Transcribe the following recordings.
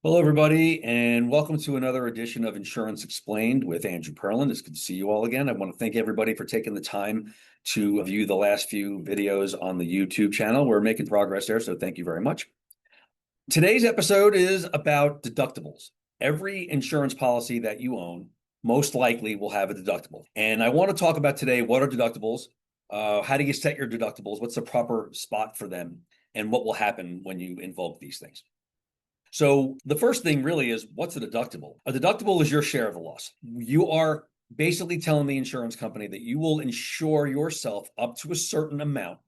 Hello, everybody, and welcome to another edition of Insurance Explained with Andrew Perlin. It's good to see you all again. I want to thank everybody for taking the time to view the last few videos on the YouTube channel. We're making progress there, so thank you very much. Today's episode is about deductibles. Every insurance policy that you own most likely will have a deductible. And I want to talk about today what are deductibles, how do you set your deductibles, what's the proper spot for them, and what will happen when you invoke these things. So the first thing really is, what's a deductible? A deductible is your share of the loss. You are basically telling the insurance company that you will insure yourself up to a certain amount,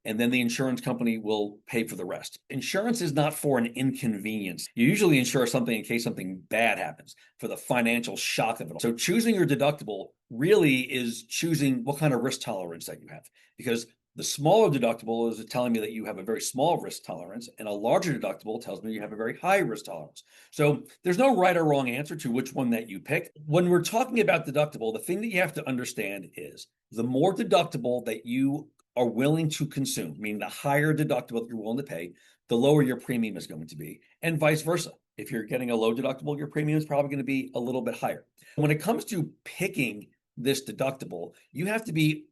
and then the insurance company will pay for the rest. Insurance is not for an inconvenience. You usually insure something in case something bad happens, for the financial shock of it all. So choosing your deductible really is choosing what kind of risk tolerance that you have, because the smaller deductible is telling me that you have a very small risk tolerance, and a larger deductible tells me you have a very high risk tolerance. So there's no right or wrong answer to which one that you pick. When we're talking about deductible, the thing that you have to understand is the more deductible that you are willing to consume, meaning the higher deductible that you're willing to pay, the lower your premium is going to be, and vice versa. If you're getting a low deductible, your premium is probably going to be a little bit higher. When it comes to picking this deductible, you have to be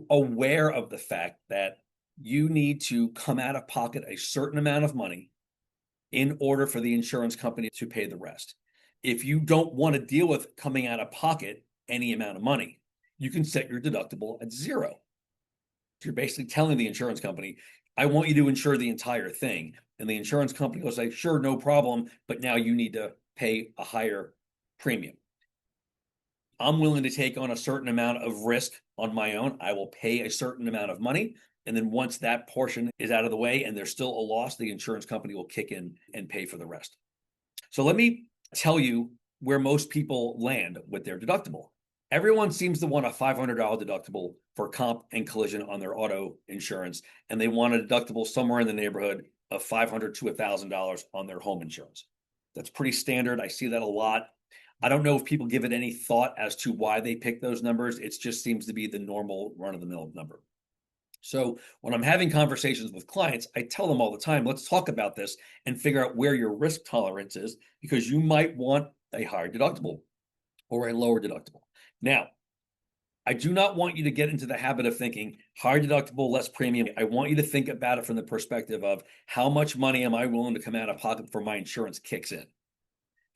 aware of the fact that you need to come out of pocket a certain amount of money in order for the insurance company to pay the rest. If you don't want to deal with coming out of pocket any amount of money, you can set your deductible at zero. You're basically telling the insurance company, I want you to insure the entire thing. And the insurance company will say, sure, no problem, but now you need to pay a higher premium. I'm willing to take on a certain amount of risk on my own. I will pay a certain amount of money. And then once that portion is out of the way and there's still a loss, the insurance company will kick in and pay for the rest. So let me tell you where most people land with their deductible. Everyone seems to want a $500 deductible for comp and collision on their auto insurance, and they want a deductible somewhere in the neighborhood of $500 to $1,000 on their home insurance. That's pretty standard. I see that a lot. I don't know if people give it any thought as to why they pick those numbers. It just seems to be the normal run-of-the-mill number. So when I'm having conversations with clients, I tell them all the time, let's talk about this and figure out where your risk tolerance is, because you might want a higher deductible or a lower deductible. Now, I do not want you to get into the habit of thinking higher deductible, less premium. I want you to think about it from the perspective of how much money am I willing to come out of pocket before my insurance kicks in?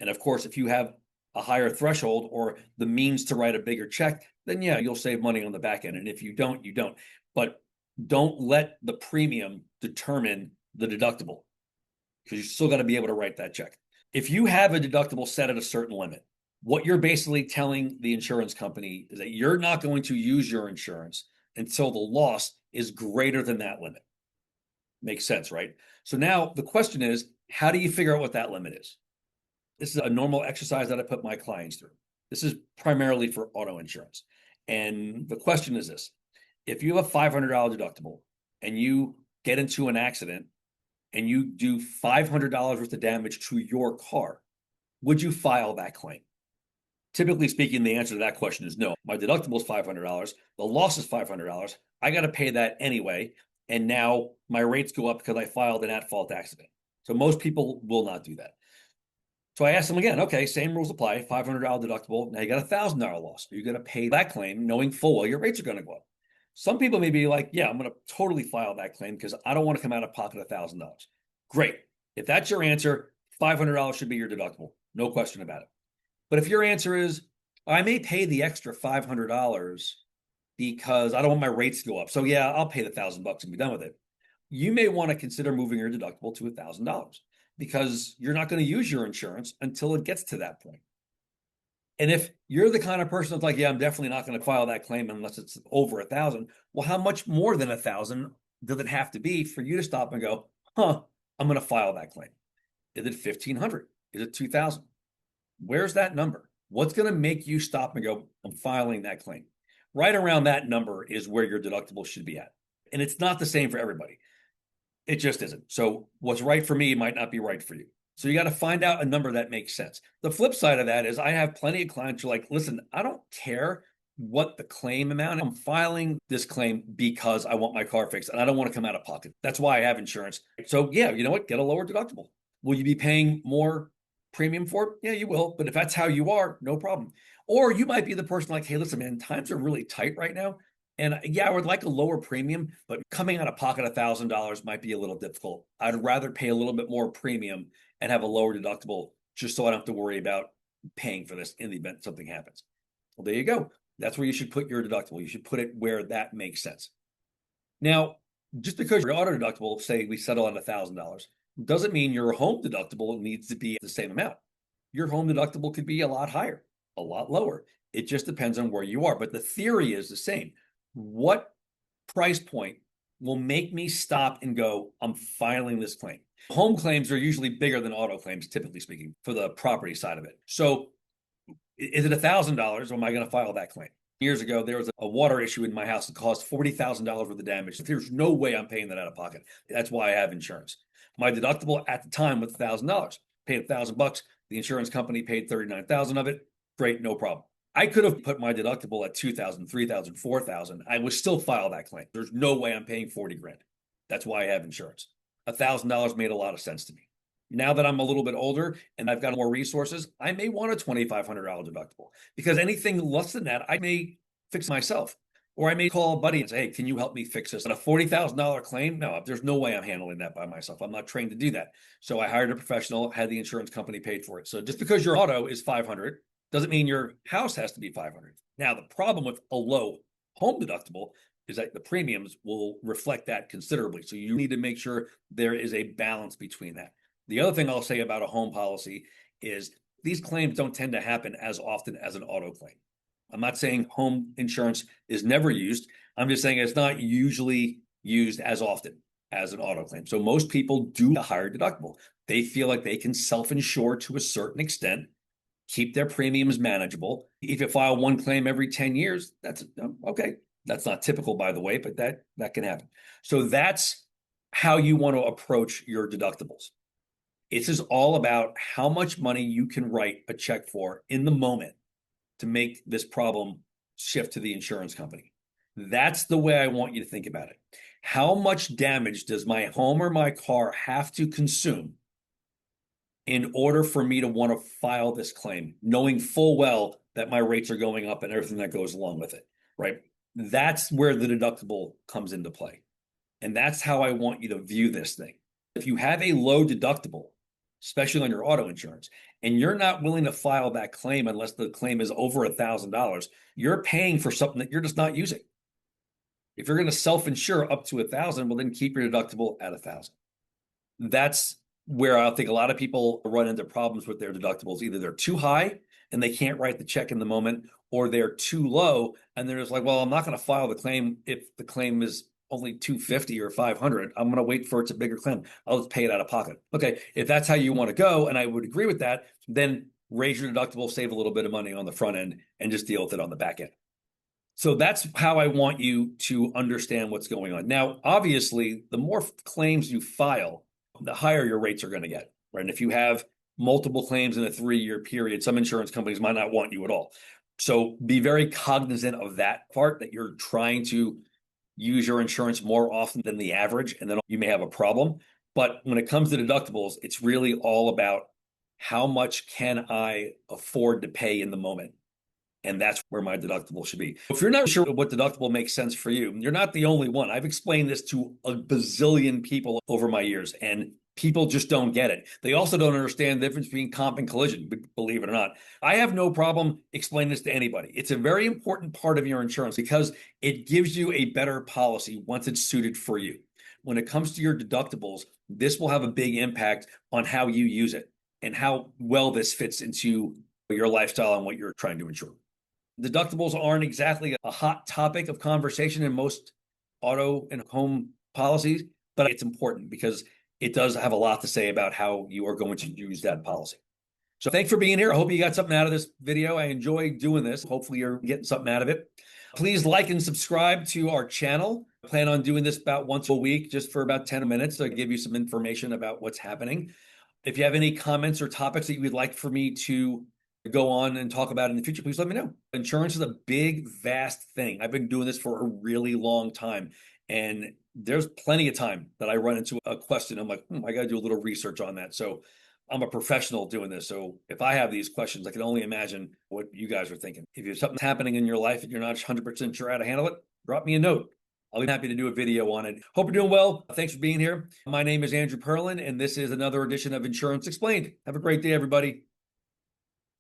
And of course, if you have a higher threshold or the means to write a bigger check, then yeah, you'll save money on the back end. And if you don't, you don't. But don't let the premium determine the deductible, because you still got to be able to write that check. If you have a deductible set at a certain limit, what you're basically telling the insurance company is that you're not going to use your insurance until the loss is greater than that limit. Makes sense, right? So now the question is, how do you figure out what that limit is? This is a normal exercise that I put my clients through. This is primarily for auto insurance. And the question is this: if you have a $500 deductible and you get into an accident and you do $500 worth of damage to your car, would you file that claim? Typically speaking, the answer to that question is no. My deductible is $500. The loss is $500. I got to pay that anyway. And now my rates go up because I filed an at-fault accident. So most people will not do that. So I asked them again, okay, same rules apply, $500 deductible. Now you got a $1,000 loss. You're going to pay that claim knowing full well your rates are going to go up. Some people may be like, yeah, I'm going to totally file that claim because I don't want to come out of pocket $1,000. Great. If that's your answer, $500 should be your deductible. No question about it. But if your answer is, I may pay the extra $500 because I don't want my rates to go up. So yeah, I'll pay the $1,000 and be done with it. You may want to consider moving your deductible to $1,000 because you're not going to use your insurance until it gets to that point. And if you're the kind of person that's like, yeah, I'm definitely not going to file that claim unless it's over 1,000. Well, how much more than 1,000 does it have to be for you to stop and go, I'm going to file that claim? Is it 1,500? Is it 2,000? Where's that number? What's going to make you stop and go, I'm filing that claim? Right around that number is where your deductible should be at. And it's not the same for everybody. It just isn't. So what's right for me might not be right for you. So you got to find out a number that makes sense. The flip side of that is I have plenty of clients who are like, listen, I don't care what the claim amount. I'm filing this claim because I want my car fixed and I don't want to come out of pocket. That's why I have insurance. So yeah, you know what? Get a lower deductible. Will you be paying more premium for it? Yeah, you will. But if that's how you are, no problem. Or you might be the person like, hey, listen, man, times are really tight right now. And yeah, I would like a lower premium, but coming out of pocket $1,000 might be a little difficult. I'd rather pay a little bit more premium and have a lower deductible just so I don't have to worry about paying for this in the event something happens. Well, there you go. That's where you should put your deductible. You should put it where that makes sense. Now, just because your auto deductible, say we settle on $1,000, doesn't mean your home deductible needs to be the same amount. Your home deductible could be a lot higher, a lot lower. It just depends on where you are. But the theory is the same. What price point will make me stop and go, I'm filing this claim? Home claims are usually bigger than auto claims, typically speaking, for the property side of it. So is it $1,000 or am I going to file that claim? Years ago, there was a water issue in my house that caused $40,000 worth of damage. There's no way I'm paying that out of pocket. That's why I have insurance. My deductible at the time was $1,000. Paid $1,000. The insurance company paid $39,000 of it. Great, no problem. I could have put my deductible at $2,000, $3,000, $4,000. I would still file that claim. There's no way I'm paying 40 grand. That's why I have insurance. $1,000 made a lot of sense to me. Now that I'm a little bit older and I've got more resources, I may want a $2,500 deductible because anything less than that, I may fix myself. Or I may call a buddy and say, hey, can you help me fix this? And a $40,000 claim? No, there's no way I'm handling that by myself. I'm not trained to do that. So I hired a professional, had the insurance company paid for it. So just because your auto is $500 doesn't mean your house has to be $500. Now, the problem with a low home deductible is that the premiums will reflect that considerably. So you need to make sure there is a balance between that. The other thing I'll say about a home policy is these claims don't tend to happen as often as an auto claim. I'm not saying home insurance is never used. I'm just saying it's not usually used as often as an auto claim. So most people do a higher deductible. They feel like they can self-insure to a certain extent, keep their premiums manageable. If you file one claim every 10 years, that's okay. That's not typical, by the way, but that can happen. So that's how you want to approach your deductibles. This is all about how much money you can write a check for in the moment to make this problem shift to the insurance company. That's the way I want you to think about it. How much damage does my home or my car have to consume in order for me to want to file this claim, knowing full well that my rates are going up and everything that goes along with it, right? That's where the deductible comes into play. And that's how I want you to view this thing. If you have a low deductible, especially on your auto insurance, and you're not willing to file that claim unless the claim is over $1,000, you're paying for something that you're just not using. If you're going to self-insure up to $1,000, well, then keep your deductible at $1,000. That's where I think a lot of people run into problems with their deductibles. Either they're too high and they can't write the check in the moment, or they're too low and they're just like, well, I'm not going to file the claim if the claim is only $250 or $500. I'm going to wait for it's a bigger claim. I'll just pay it out of pocket. Okay, if that's how you want to go, and I would agree with that, then raise your deductible, save a little bit of money on the front end, and just deal with it on the back end. So that's how I want you to understand what's going on. Now, obviously, the more claims you file, the higher your rates are going to get, right? And if you have multiple claims in a 3-year period, some insurance companies might not want you at all. So be very cognizant of that part, that you're trying to use your insurance more often than the average, and then you may have a problem. But when it comes to deductibles, it's really all about how much can I afford to pay in the moment? And that's where my deductible should be. If you're not sure what deductible makes sense for you, you're not the only one. I've explained this to a bazillion people over my years, and people just don't get it. They also don't understand the difference between comp and collision, believe it or not. I have no problem explaining this to anybody. It's a very important part of your insurance because it gives you a better policy once it's suited for you. When it comes to your deductibles, this will have a big impact on how you use it and how well this fits into your lifestyle and what you're trying to insure. Deductibles aren't exactly a hot topic of conversation in most auto and home policies, but it's important because it does have a lot to say about how you are going to use that policy. So thanks for being here. I hope you got something out of this video. I enjoy doing this. Hopefully you're getting something out of it. Please like and subscribe to our channel. I plan on doing this about once a week, just for about 10 minutes to give you some information about what's happening. If you have any comments or topics that you would like for me to go on and talk about in the future, please let me know. Insurance is a big, vast thing. I've been doing this for a really long time, and there's plenty of time that I run into a question. I'm like, I got to do a little research on that. So I'm a professional doing this. So if I have these questions, I can only imagine what you guys are thinking. If there's something happening in your life and you're not 100% sure how to handle it, drop me a note. I'll be happy to do a video on it. Hope you're doing well. Thanks for being here. My name is Andrew Perlin, and this is another edition of Insurance Explained. Have a great day, everybody.